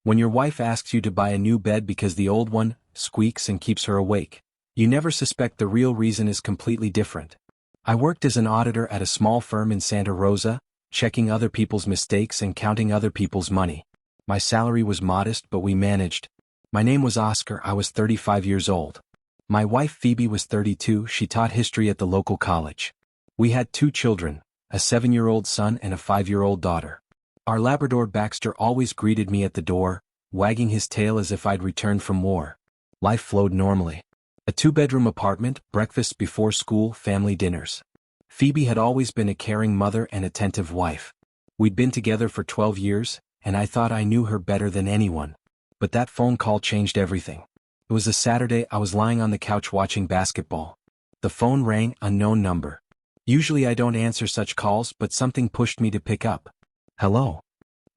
When your wife asks you to buy a new bed because the old one squeaks and keeps her awake, you never suspect the real reason is completely different. I worked as an auditor at a small firm in Santa Rosa, checking other people's mistakes and counting other people's money. My salary was modest, but we managed. My name was Oscar. I was 35 years old. My wife Phoebe was 32. She taught history at the local college. We had 2 children, a 7-year-old son and a 5-year-old daughter. Our Labrador Baxter always greeted me at the door, wagging his tail as if I'd returned from war. Life flowed normally. A 2-bedroom apartment, breakfasts before school, family dinners. Phoebe had always been a caring mother and attentive wife. We'd been together for 12 years, and I thought I knew her better than anyone. But that phone call changed everything. It was a Saturday. I was lying on the couch watching basketball. The phone rang, unknown number. Usually I don't answer such calls, but something pushed me to pick up. Hello?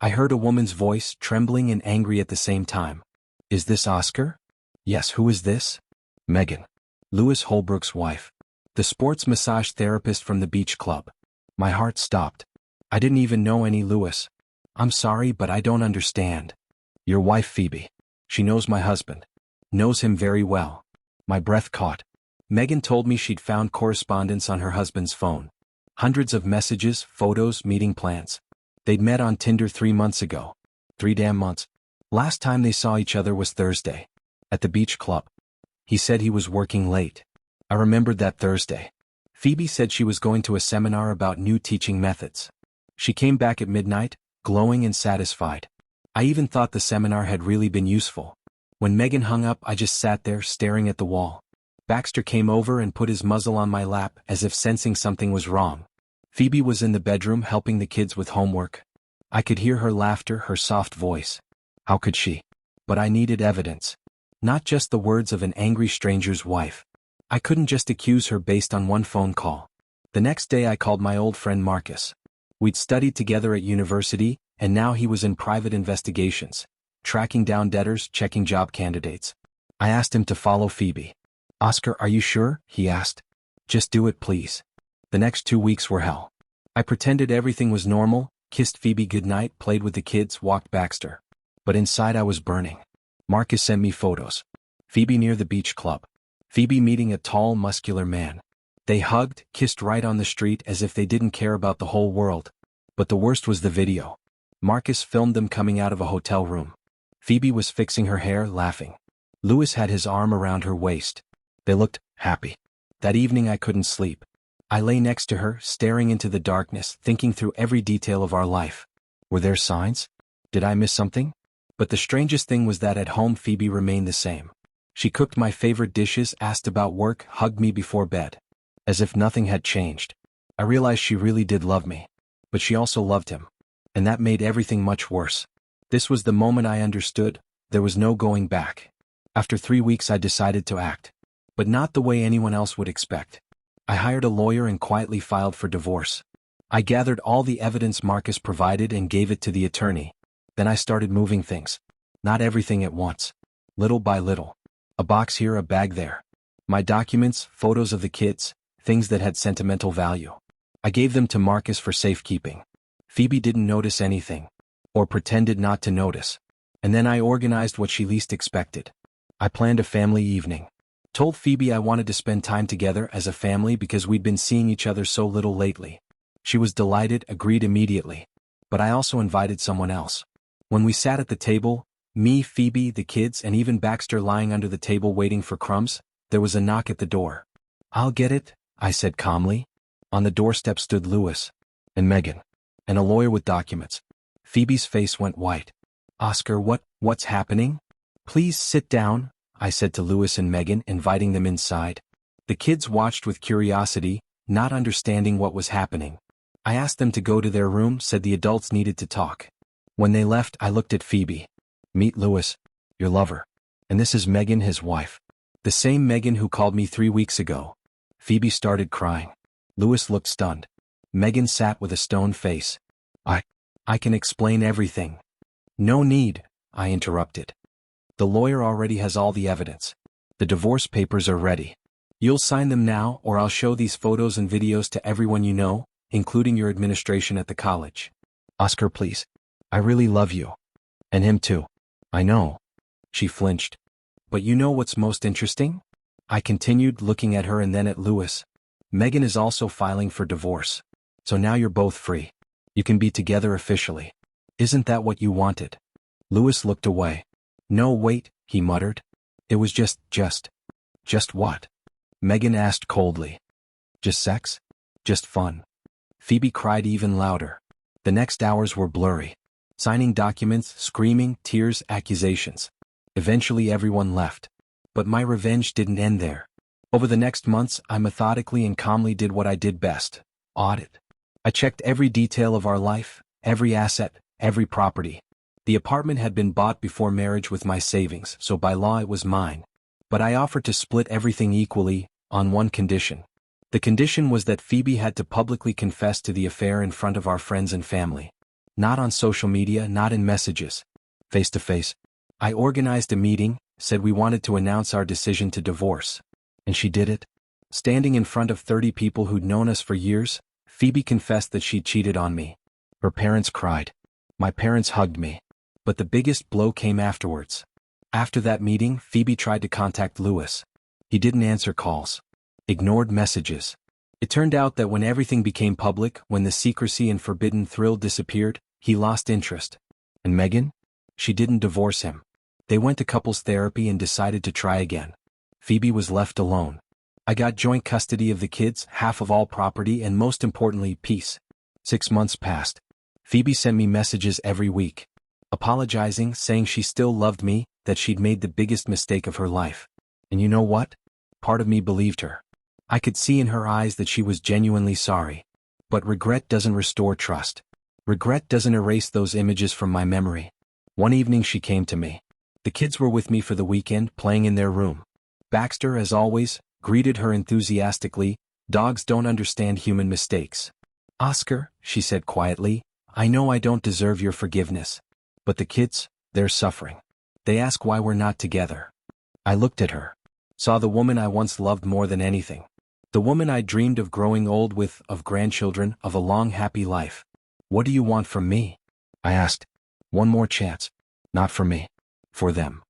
I heard a woman's voice, trembling and angry at the same time. Is this Oscar? Yes. Who is this? Megan. Lewis Holbrook's wife. The sports massage therapist from the beach club. My heart stopped. I didn't even know any Lewis. I'm sorry, but I don't understand. Your wife Phoebe. She knows my husband. Knows him very well. My breath caught. Megan told me she'd found correspondence on her husband's phone. Hundreds of messages, photos, meeting plans. They'd met on Tinder 3 months ago. 3 damn months. Last time they saw each other was Thursday. At the beach club. He said he was working late. I remembered that Thursday. Phoebe said she was going to a seminar about new teaching methods. She came back at midnight, glowing and satisfied. I even thought the seminar had really been useful. When Megan hung up, I just sat there staring at the wall. Baxter came over and put his muzzle on my lap as if sensing something was wrong. Phoebe was in the bedroom helping the kids with homework. I could hear her laughter, her soft voice. How could she? But I needed evidence. Not just the words of an angry stranger's wife. I couldn't just accuse her based on one phone call. The next day I called my old friend Marcus. We'd studied together at university, and now he was in private investigations, tracking down debtors, checking job candidates. I asked him to follow Phoebe. Oscar, are you sure? He asked. Just do it, please. The next 2 weeks were hell. I pretended everything was normal, kissed Phoebe goodnight, played with the kids, walked Baxter. But inside I was burning. Marcus sent me photos. Phoebe near the beach club. Phoebe meeting a tall, muscular man. They hugged, kissed right on the street as if they didn't care about the whole world. But the worst was the video. Marcus filmed them coming out of a hotel room. Phoebe was fixing her hair, laughing. Lewis had his arm around her waist. They looked happy. That evening I couldn't sleep. I lay next to her, staring into the darkness, thinking through every detail of our life. Were there signs? Did I miss something? But the strangest thing was that at home Phoebe remained the same. She cooked my favorite dishes, asked about work, hugged me before bed. As if nothing had changed. I realized she really did love me. But she also loved him. And that made everything much worse. This was the moment I understood, there was no going back. After 3 weeks I decided to act. But not the way anyone else would expect. I hired a lawyer and quietly filed for divorce. I gathered all the evidence Marcus provided and gave it to the attorney. Then I started moving things. Not everything at once. Little by little. A box here, a bag there. My documents, photos of the kids, things that had sentimental value. I gave them to Marcus for safekeeping. Phoebe didn't notice anything. Or pretended not to notice. And then I organized what she least expected. I planned a family evening. Told Phoebe I wanted to spend time together as a family because we'd been seeing each other so little lately. She was delighted, agreed immediately. But I also invited someone else. When we sat at the table, me, Phoebe, the kids, and even Baxter lying under the table waiting for crumbs, there was a knock at the door. I'll get it, I said calmly. On the doorstep stood Lewis. And Megan. And a lawyer with documents. Phoebe's face went white. Oscar, what's happening? Please sit down, I said to Lewis and Megan, inviting them inside. The kids watched with curiosity, not understanding what was happening. I asked them to go to their room, said the adults needed to talk. When they left, I looked at Phoebe. Meet Lewis, your lover. And this is Megan, his wife. The same Megan who called me 3 weeks ago. Phoebe started crying. Lewis looked stunned. Megan sat with a stone face. I can explain everything. No need, I interrupted. The lawyer already has all the evidence. The divorce papers are ready. You'll sign them now, or I'll show these photos and videos to everyone you know, including your administration at the college. Oscar, please. I really love you. And him too. I know. She flinched. But you know what's most interesting? I continued, looking at her and then at Louis. Megan is also filing for divorce. So now you're both free. You can be together officially. Isn't that what you wanted? Louis looked away. No, wait, he muttered. It was just what? Megan asked coldly. Just sex? Just fun. Phoebe cried even louder. The next hours were blurry. Signing documents, screaming, tears, accusations. Eventually everyone left. But my revenge didn't end there. Over the next months, I methodically and calmly did what I did best. Audit. I checked every detail of our life, every asset, every property. The apartment had been bought before marriage with my savings, so by law it was mine. But I offered to split everything equally, on one condition. The condition was that Phoebe had to publicly confess to the affair in front of our friends and family. Not on social media, not in messages. Face to face. I organized a meeting, said we wanted to announce our decision to divorce. And she did it. Standing in front of 30 people who'd known us for years, Phoebe confessed that she'd cheated on me. Her parents cried. My parents hugged me. But the biggest blow came afterwards. After that meeting, Phoebe tried to contact Louis. He didn't answer calls. Ignored messages. It turned out that when everything became public, when the secrecy and forbidden thrill disappeared, he lost interest. And Megan? She didn't divorce him. They went to couples therapy and decided to try again. Phoebe was left alone. I got joint custody of the kids, half of all property, and most importantly, peace. 6 months passed. Phoebe sent me messages every week. Apologizing, saying she still loved me, that she'd made the biggest mistake of her life. And you know what? Part of me believed her. I could see in her eyes that she was genuinely sorry. But regret doesn't restore trust. Regret doesn't erase those images from my memory. One evening she came to me. The kids were with me for the weekend, playing in their room. Baxter, as always, greeted her enthusiastically. Dogs don't understand human mistakes. Oscar, she said quietly, I know I don't deserve your forgiveness. But the kids, they're suffering. They ask why we're not together. I looked at her. Saw the woman I once loved more than anything. The woman I dreamed of growing old with, of grandchildren, of a long happy life. What do you want from me? I asked. One more chance. Not for me. For them.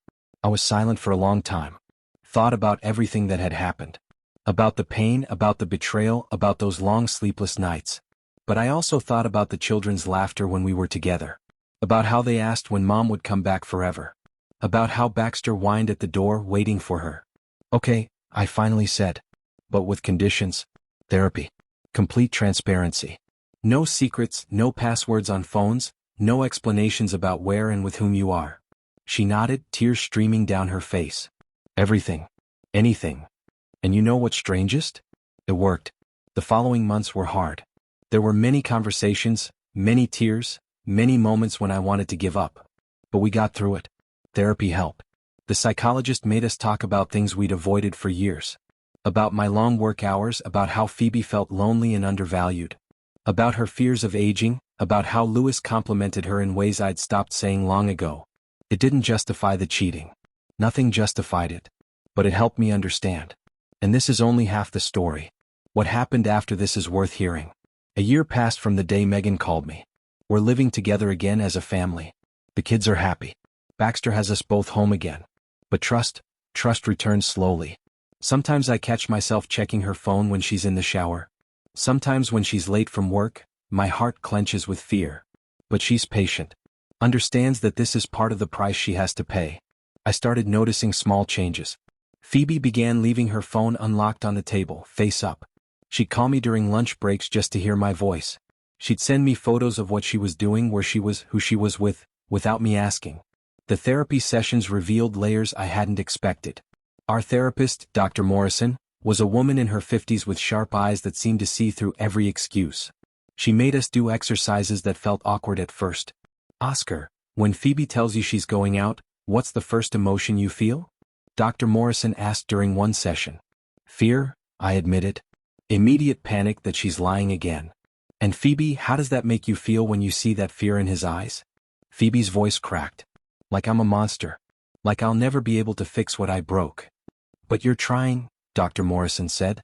I was silent for a long time. Thought about everything that had happened. About the pain, about the betrayal, about those long sleepless nights. But I also thought about the children's laughter when we were together. About how they asked when Mom would come back forever. About how Baxter whined at the door waiting for her. Okay, I finally said. But with conditions. Therapy. Complete transparency. No secrets, no passwords on phones, no explanations about where and with whom you are. She nodded, tears streaming down her face. Everything. Anything. And you know what's strangest? It worked. The following months were hard. There were many conversations, many tears, many moments when I wanted to give up. But we got through it. Therapy helped. The psychologist made us talk about things we'd avoided for years. About my long work hours, about how Phoebe felt lonely and undervalued. About her fears of aging, about how Louis complimented her in ways I'd stopped saying long ago. It didn't justify the cheating. Nothing justified it. But it helped me understand. And this is only half the story. What happened after this is worth hearing. A year passed from the day Megan called me. We're living together again as a family. The kids are happy. Baxter has us both home again. But trust returns slowly. Sometimes I catch myself checking her phone when she's in the shower. Sometimes when she's late from work, my heart clenches with fear. But she's patient. Understands that this is part of the price she has to pay. I started noticing small changes. Phoebe began leaving her phone unlocked on the table, face up. She'd call me during lunch breaks just to hear my voice. She'd send me photos of what she was doing, where she was, who she was with, without me asking. The therapy sessions revealed layers I hadn't expected. Our therapist, Dr. Morrison, was a woman in her 50s with sharp eyes that seemed to see through every excuse. She made us do exercises that felt awkward at first. Oscar, when Phoebe tells you she's going out, what's the first emotion you feel? Dr. Morrison asked during one session. Fear, I admitted. Immediate panic that she's lying again. And Phoebe, how does that make you feel when you see that fear in his eyes? Phoebe's voice cracked. Like I'm a monster. Like I'll never be able to fix what I broke. But you're trying, Dr. Morrison said.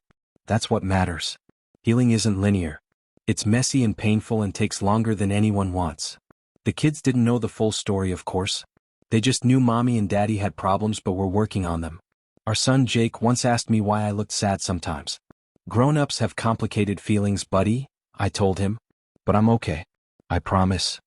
That's what matters. Healing isn't linear. It's messy and painful and takes longer than anyone wants. The kids didn't know the full story, of course. They just knew mommy and daddy had problems but were working on them. Our son Jake once asked me why I looked sad sometimes. Grown-ups have complicated feelings, buddy, I told him. But I'm okay. I promise.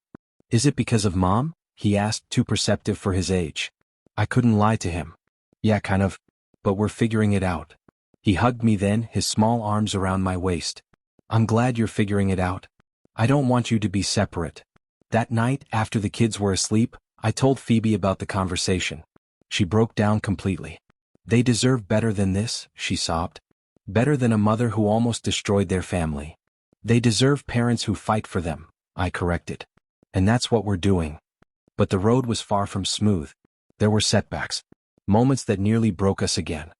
Is it because of mom? He asked, too perceptive for his age. I couldn't lie to him. Yeah, kind of. But we're figuring it out. He hugged me then, his small arms around my waist. I'm glad you're figuring it out. I don't want you to be separate. That night, after the kids were asleep, I told Phoebe about the conversation. She broke down completely. They deserve better than this, she sobbed. Better than a mother who almost destroyed their family. They deserve parents who fight for them, I corrected. And that's what we're doing. But the road was far from smooth. There were setbacks. Moments that nearly broke us again.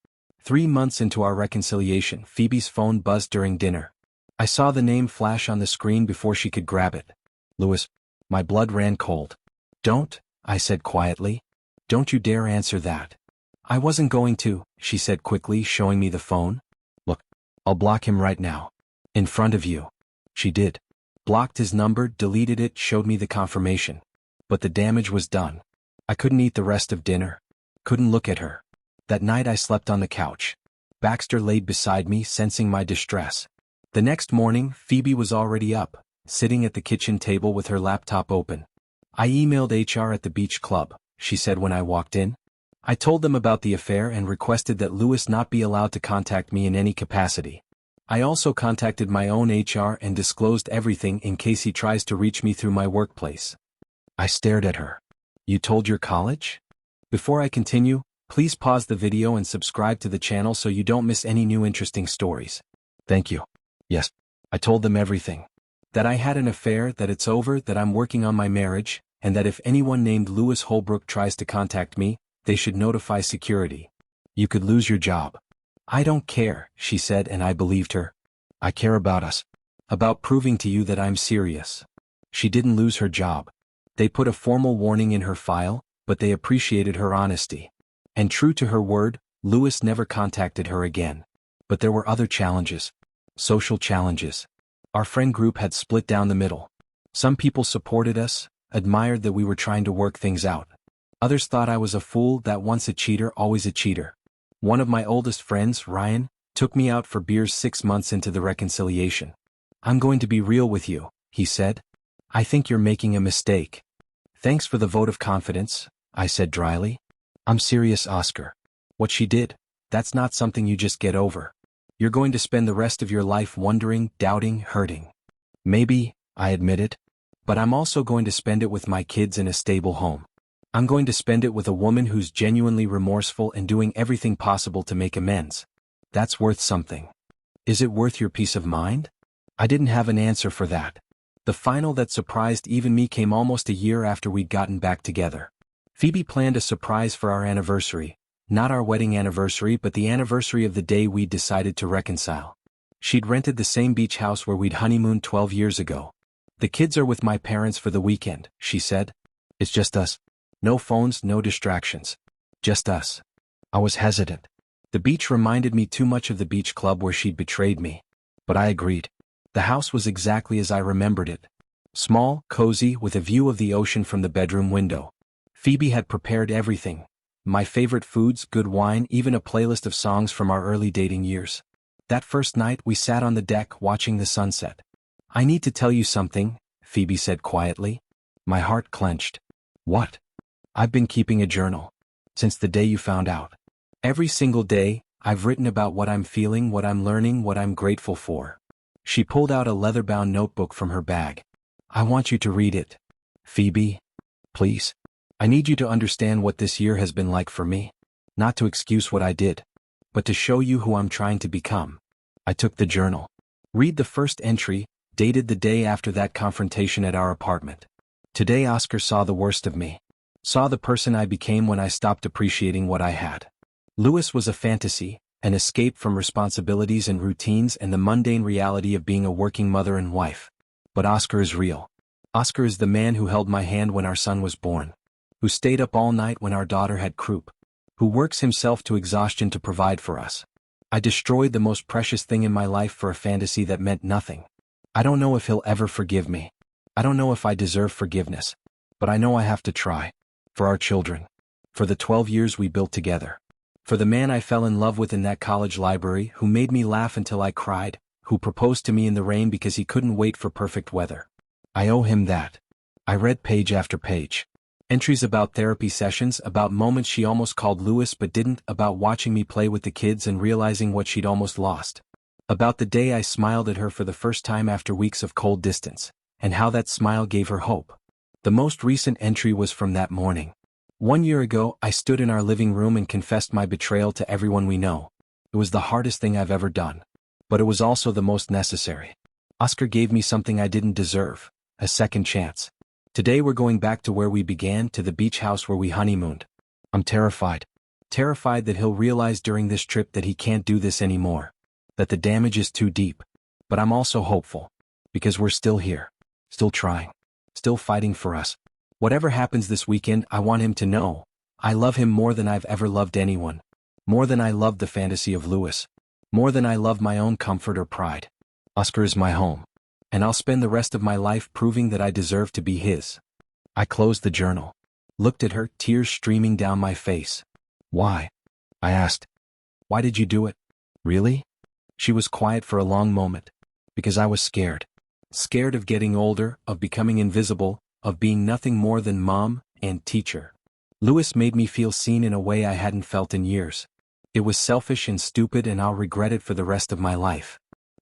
3 months into our reconciliation, Phoebe's phone buzzed during dinner. I saw the name flash on the screen before she could grab it. Louis. My blood ran cold. Don't, I said quietly. Don't you dare answer that. I wasn't going to, she said quickly, showing me the phone. Look, I'll block him right now. In front of you. She did. Blocked his number, deleted it, showed me the confirmation. But the damage was done. I couldn't eat the rest of dinner. Couldn't look at her. That night I slept on the couch. Baxter laid beside me, sensing my distress. The next morning, Phoebe was already up, sitting at the kitchen table with her laptop open. I emailed HR at the beach club, she said when I walked in. I told them about the affair and requested that Louis not be allowed to contact me in any capacity. I also contacted my own HR and disclosed everything in case he tries to reach me through my workplace. I stared at her. You told your college? Before I continue, please pause the video and subscribe to the channel so you don't miss any new interesting stories. Thank you. Yes. I told them everything. That I had an affair, that it's over, that I'm working on my marriage, and that if anyone named Louis Holbrook tries to contact me, they should notify security. You could lose your job. I don't care, she said, and I believed her. I care about us. About proving to you that I'm serious. She didn't lose her job. They put a formal warning in her file, but they appreciated her honesty. And true to her word, Louis never contacted her again. But there were other challenges. Social challenges. Our friend group had split down the middle. Some people supported us, admired that we were trying to work things out. Others thought I was a fool, that once a cheater, always a cheater. One of my oldest friends, Ryan, took me out for beers 6 months into the reconciliation. I'm going to be real with you, he said. I think you're making a mistake. Thanks for the vote of confidence, I said dryly. I'm serious, Oscar. What she did, that's not something you just get over. You're going to spend the rest of your life wondering, doubting, hurting. Maybe, I admitted. But I'm also going to spend it with my kids in a stable home. I'm going to spend it with a woman who's genuinely remorseful and doing everything possible to make amends. That's worth something. Is it worth your peace of mind? I didn't have an answer for that. The final that surprised even me came almost a year after we'd gotten back together. Phoebe planned a surprise for our anniversary. Not our wedding anniversary, but the anniversary of the day we'd decided to reconcile. She'd rented the same beach house where we'd honeymooned 12 years ago. The kids are with my parents for the weekend, she said. It's just us. No phones, no distractions. Just us. I was hesitant. The beach reminded me too much of the beach club where she'd betrayed me. But I agreed. The house was exactly as I remembered it. Small, cozy, with a view of the ocean from the bedroom window. Phoebe had prepared everything. My favorite foods, good wine, even a playlist of songs from our early dating years. That first night we sat on the deck watching the sunset. I need to tell you something, Phoebe said quietly. My heart clenched. What? I've been keeping a journal. Since the day you found out. Every single day, I've written about what I'm feeling, what I'm learning, what I'm grateful for. She pulled out a leather-bound notebook from her bag. I want you to read it. Phoebe, please. I need you to understand what this year has been like for me. Not to excuse what I did, but to show you who I'm trying to become. I took the journal. Read the first entry, dated the day after that confrontation at our apartment. Today Oscar saw the worst of me. Saw the person I became when I stopped appreciating what I had. Louis was a fantasy, an escape from responsibilities and routines and the mundane reality of being a working mother and wife. But Oscar is real. Oscar is the man who held my hand when our son was born. Who stayed up all night when our daughter had croup. Who works himself to exhaustion to provide for us. I destroyed the most precious thing in my life for a fantasy that meant nothing. I don't know if he'll ever forgive me. I don't know if I deserve forgiveness. But I know I have to try. For our children. For the 12 years we built together. For the man I fell in love with in that college library who made me laugh until I cried, who proposed to me in the rain because he couldn't wait for perfect weather. I owe him that. I read page after page. Entries about therapy sessions, about moments she almost called Lewis but didn't, about watching me play with the kids and realizing what she'd almost lost. About the day I smiled at her for the first time after weeks of cold distance, and how that smile gave her hope. The most recent entry was from that morning. 1 year ago, I stood in our living room and confessed my betrayal to everyone we know. It was the hardest thing I've ever done. But it was also the most necessary. Oscar gave me something I didn't deserve, a second chance. Today we're going back to where we began, to the beach house where we honeymooned. I'm terrified. Terrified that he'll realize during this trip that he can't do this anymore. That the damage is too deep. But I'm also hopeful. Because we're still here. Still trying. Still fighting for us. Whatever happens this weekend, I want him to know. I love him more than I've ever loved anyone. More than I loved the fantasy of Lewis. More than I love my own comfort or pride. Oscar is my home. And I'll spend the rest of my life proving that I deserve to be his. I closed the journal. Looked at her, tears streaming down my face. Why? I asked. Why did you do it? Really? She was quiet for a long moment. Because I was scared. Scared of getting older, of becoming invisible, of being nothing more than mom and teacher. Lewis made me feel seen in a way I hadn't felt in years. It was selfish and stupid, and I'll regret it for the rest of my life.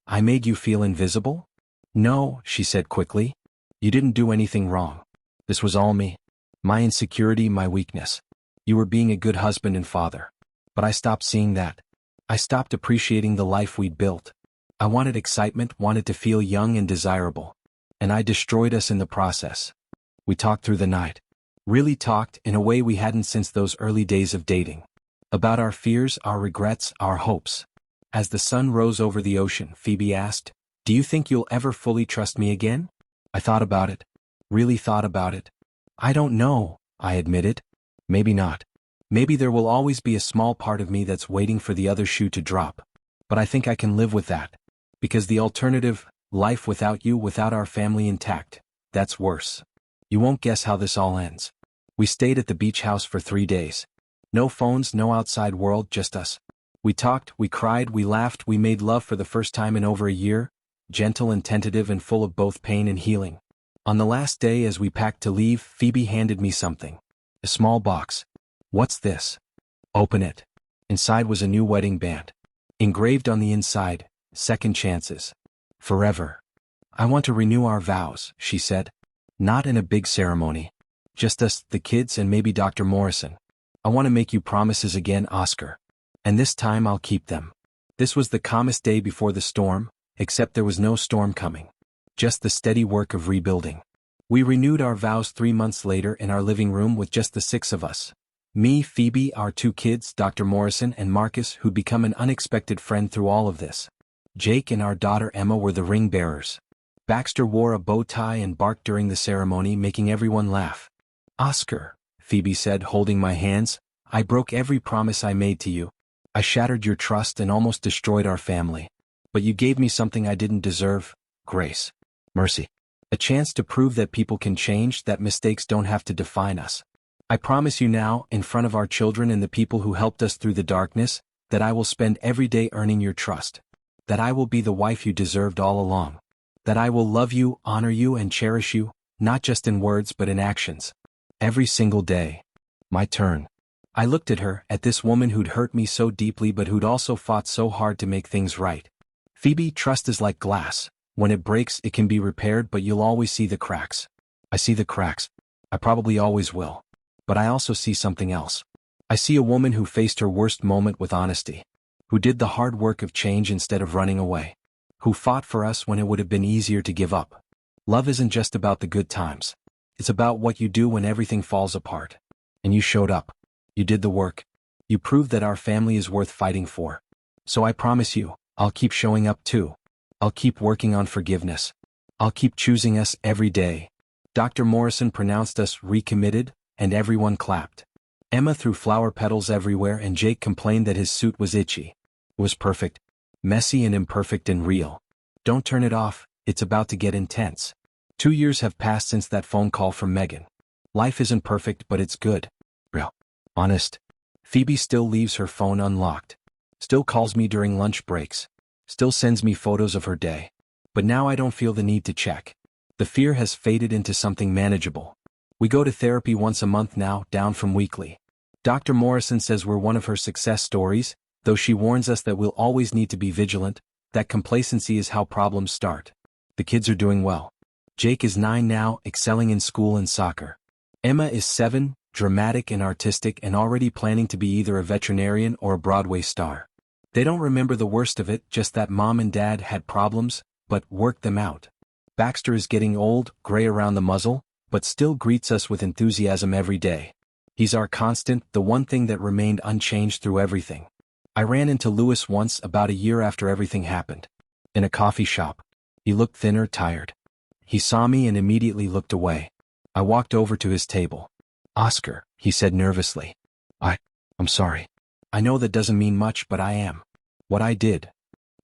I made you feel invisible? No, she said quickly. You didn't do anything wrong. This was all me. My insecurity, my weakness. You were being a good husband and father. But I stopped seeing that. I stopped appreciating the life we'd built. I wanted excitement, wanted to feel young and desirable. And I destroyed us in the process. We talked through the night. Really talked, in a way we hadn't since those early days of dating. About our fears, our regrets, our hopes. As the sun rose over the ocean, Phoebe asked, "Do you think you'll ever fully trust me again?" I thought about it. Really thought about it. I don't know, I admitted. Maybe not. Maybe there will always be a small part of me that's waiting for the other shoe to drop. But I think I can live with that. Because the alternative, life without you, without our family intact, that's worse. You won't guess how this all ends. We stayed at the beach house for 3 days. No phones, no outside world, just us. We talked, we cried, we laughed, we made love for the first time in over a year, gentle and tentative and full of both pain and healing. On the last day, as we packed to leave, Phoebe handed me something. A small box. What's this? Open it. Inside was a new wedding band. Engraved on the inside, second chances. Forever. I want to renew our vows, she said. Not in a big ceremony. Just us, the kids, and maybe Dr. Morrison. I want to make you promises again, Oscar. And this time I'll keep them. This was the calmest day before the storm, except there was no storm coming. Just the steady work of rebuilding. We renewed our vows 3 months later in our living room with just the 6 of us. Me, Phoebe, our 2 kids, Dr. Morrison, and Marcus, who'd become an unexpected friend through all of this. Jake and our daughter Emma were the ring bearers. Baxter wore a bow tie and barked during the ceremony, making everyone laugh. Oscar, Phoebe said, holding my hands, I broke every promise I made to you. I shattered your trust and almost destroyed our family. But you gave me something I didn't deserve, grace. Mercy. A chance to prove that people can change, that mistakes don't have to define us. I promise you now, in front of our children and the people who helped us through the darkness, that I will spend every day earning your trust. That I will be the wife you deserved all along. That I will love you, honor you, and cherish you, not just in words but in actions. Every single day. My turn. I looked at her, at this woman who'd hurt me so deeply but who'd also fought so hard to make things right. Phoebe, trust is like glass. When it breaks, it can be repaired, but you'll always see the cracks. I see the cracks. I probably always will. But I also see something else. I see a woman who faced her worst moment with honesty. Who did the hard work of change instead of running away. Who fought for us when it would have been easier to give up. Love isn't just about the good times. It's about what you do when everything falls apart. And you showed up. You did the work. You proved that our family is worth fighting for. So I promise you, I'll keep showing up too. I'll keep working on forgiveness. I'll keep choosing us every day. Dr. Morrison pronounced us recommitted, and everyone clapped. Emma threw flower petals everywhere, and Jake complained that his suit was itchy. It was perfect. Messy and imperfect and real. Don't turn it off, it's about to get intense. 2 years have passed since that phone call from Megan. Life isn't perfect, but it's good. Honest. Phoebe still leaves her phone unlocked. Still calls me during lunch breaks. Still sends me photos of her day. But now I don't feel the need to check. The fear has faded into something manageable. We go to therapy once a month now, down from weekly. Dr. Morrison says we're one of her success stories, though she warns us that we'll always need to be vigilant, that complacency is how problems start. The kids are doing well. Jake is 9 now, excelling in school and soccer. Emma is 7, dramatic and artistic and already planning to be either a veterinarian or a Broadway star. They don't remember the worst of it, just that mom and dad had problems, but worked them out. Baxter is getting old, gray around the muzzle, but still greets us with enthusiasm every day. He's our constant, the one thing that remained unchanged through everything. I ran into Lewis once about a year after everything happened. In a coffee shop. He looked thinner, tired. He saw me and immediately looked away. I walked over to his table. "Oscar," he said nervously. I'm sorry. I know that doesn't mean much, but I am. What I did.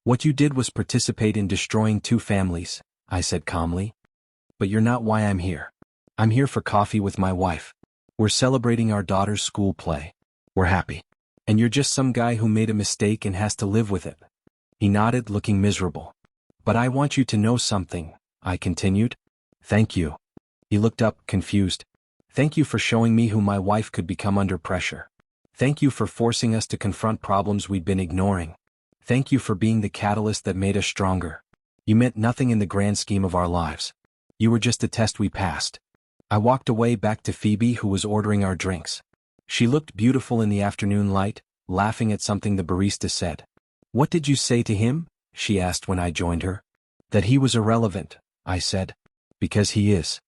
What you did was participate in destroying 2 families, I said calmly. But you're not why I'm here. I'm here for coffee with my wife. We're celebrating our daughter's school play. We're happy. And you're just some guy who made a mistake and has to live with it. He nodded, looking miserable. But I want you to know something, I continued. Thank you. He looked up, confused. Thank you for showing me who my wife could become under pressure. Thank you for forcing us to confront problems we'd been ignoring. Thank you for being the catalyst that made us stronger. You meant nothing in the grand scheme of our lives. You were just a test we passed. I walked away back to Phoebe, who was ordering our drinks. She looked beautiful in the afternoon light, laughing at something the barista said. "What did you say to him?" she asked when I joined her. "That he was irrelevant," I said. "Because he is."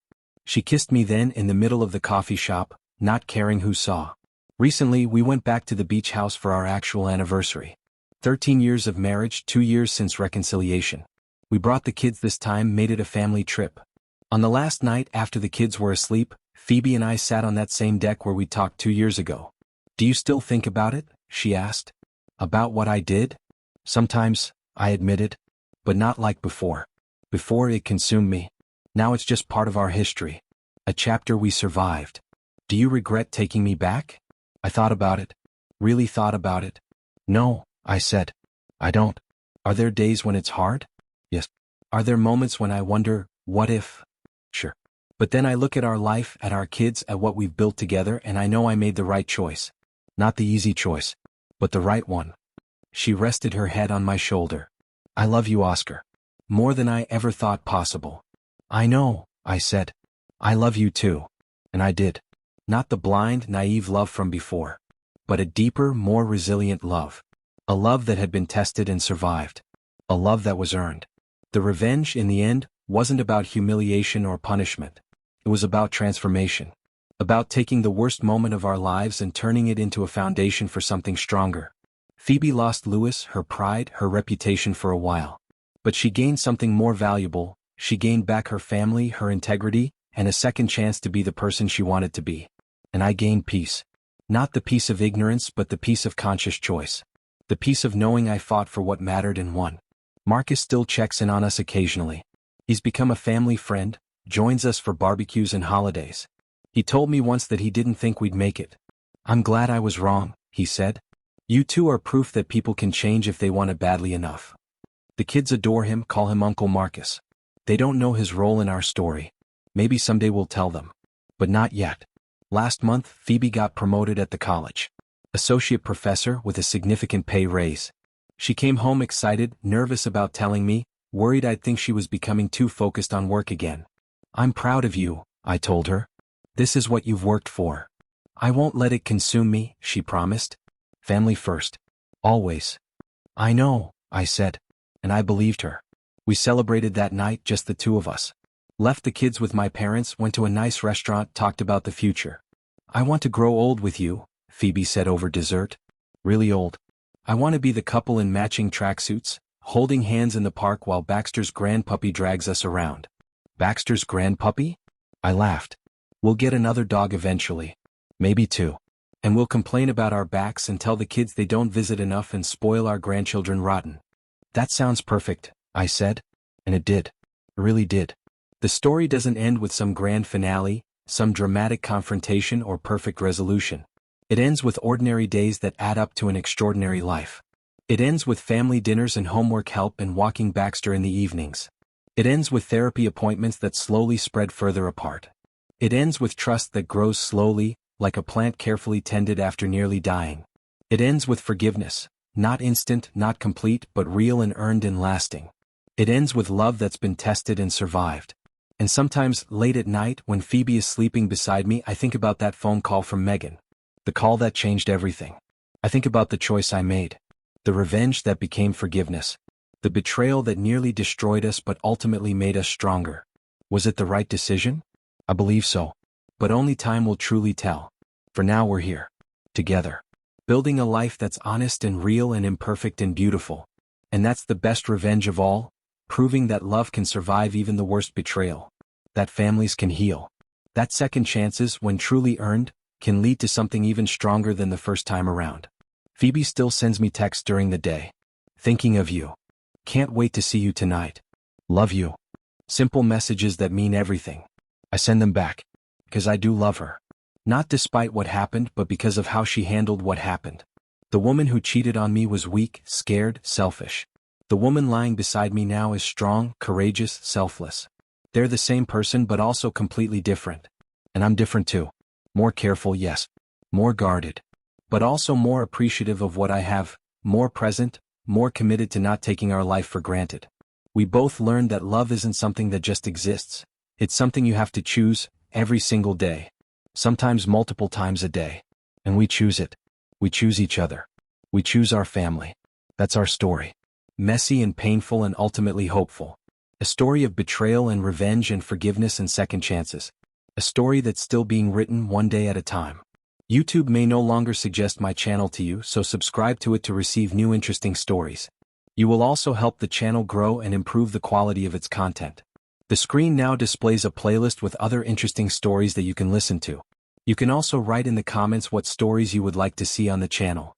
She kissed me then in the middle of the coffee shop, not caring who saw. Recently we went back to the beach house for our actual anniversary. 13 years of marriage, 2 years since reconciliation. We brought the kids this time, made it a family trip. On the last night after the kids were asleep, Phoebe and I sat on that same deck where we talked 2 years ago. "Do you still think about it?" she asked. "About what I did?" "Sometimes," I admitted. "But not like before. Before it consumed me. Now it's just part of our history. A chapter we survived. Do you regret taking me back?" I thought about it. Really thought about it. "No," I said. "I don't." "Are there days when it's hard?" "Yes." "Are there moments when I wonder, what if?" "Sure." "But then I look at our life, at our kids, at what we've built together, and I know I made the right choice. Not the easy choice, but the right one." She rested her head on my shoulder. "I love you, Oscar. More than I ever thought possible." "I know," I said. "I love you too." And I did. Not the blind, naive love from before. But a deeper, more resilient love. A love that had been tested and survived. A love that was earned. The revenge, in the end, wasn't about humiliation or punishment. It was about transformation. About taking the worst moment of our lives and turning it into a foundation for something stronger. Phoebe lost Lewis, her pride, her reputation for a while. But she gained something more valuable. She gained back her family, her integrity, and a second chance to be the person she wanted to be. And I gained peace. Not the peace of ignorance, but the peace of conscious choice. The peace of knowing I fought for what mattered and won. Marcus still checks in on us occasionally. He's become a family friend, joins us for barbecues and holidays. He told me once that he didn't think we'd make it. "I'm glad I was wrong," he said. "You two are proof that people can change if they want it badly enough." The kids adore him, call him Uncle Marcus. They don't know his role in our story. Maybe someday we'll tell them. But not yet. Last month, Phoebe got promoted at the college. Associate professor with a significant pay raise. She came home excited, nervous about telling me, worried I'd think she was becoming too focused on work again. "I'm proud of you," I told her. "This is what you've worked for." "I won't let it consume me," she promised. "Family first. Always." "I know," I said. And I believed her. We celebrated that night, just the 2 of us. Left the kids with my parents, went to a nice restaurant, talked about the future. "I want to grow old with you," Phoebe said over dessert. "Really old. I want to be the couple in matching tracksuits, holding hands in the park while Baxter's grandpuppy drags us around." "Baxter's grandpuppy?" I laughed. "We'll get another dog eventually. Maybe 2. And we'll complain about our backs and tell the kids they don't visit enough and spoil our grandchildren rotten." "That sounds perfect," I said. And it did. It really did. The story doesn't end with some grand finale, some dramatic confrontation or perfect resolution. It ends with ordinary days that add up to an extraordinary life. It ends with family dinners and homework help and walking Baxter in the evenings. It ends with therapy appointments that slowly spread further apart. It ends with trust that grows slowly, like a plant carefully tended after nearly dying. It ends with forgiveness, not instant, not complete, but real and earned and lasting. It ends with love that's been tested and survived. And sometimes, late at night, when Phoebe is sleeping beside me, I think about that phone call from Megan. The call that changed everything. I think about the choice I made. The revenge that became forgiveness. The betrayal that nearly destroyed us but ultimately made us stronger. Was it the right decision? I believe so. But only time will truly tell. For now we're here. Together. Building a life that's honest and real and imperfect and beautiful. And that's the best revenge of all, proving that love can survive even the worst betrayal. That families can heal. That second chances, when truly earned, can lead to something even stronger than the first time around. Phoebe still sends me texts during the day. Thinking of you. Can't wait to see you tonight. Love you. Simple messages that mean everything. I send them back. Because I do love her. Not despite what happened, but because of how she handled what happened. The woman who cheated on me was weak, scared, selfish. The woman lying beside me now is strong, courageous, selfless. They're the same person but also completely different. And I'm different too. More careful, yes. More guarded. But also more appreciative of what I have, more present, more committed to not taking our life for granted. We both learned that love isn't something that just exists. It's something you have to choose, every single day. Sometimes multiple times a day. And we choose it. We choose each other. We choose our family. That's our story. Messy and painful and ultimately hopeful. A story of betrayal and revenge and forgiveness and second chances. A story that's still being written one day at a time. YouTube may no longer suggest my channel to you, so subscribe to it to receive new interesting stories. You will also help the channel grow and improve the quality of its content. The screen now displays a playlist with other interesting stories that you can listen to. You can also write in the comments what stories you would like to see on the channel.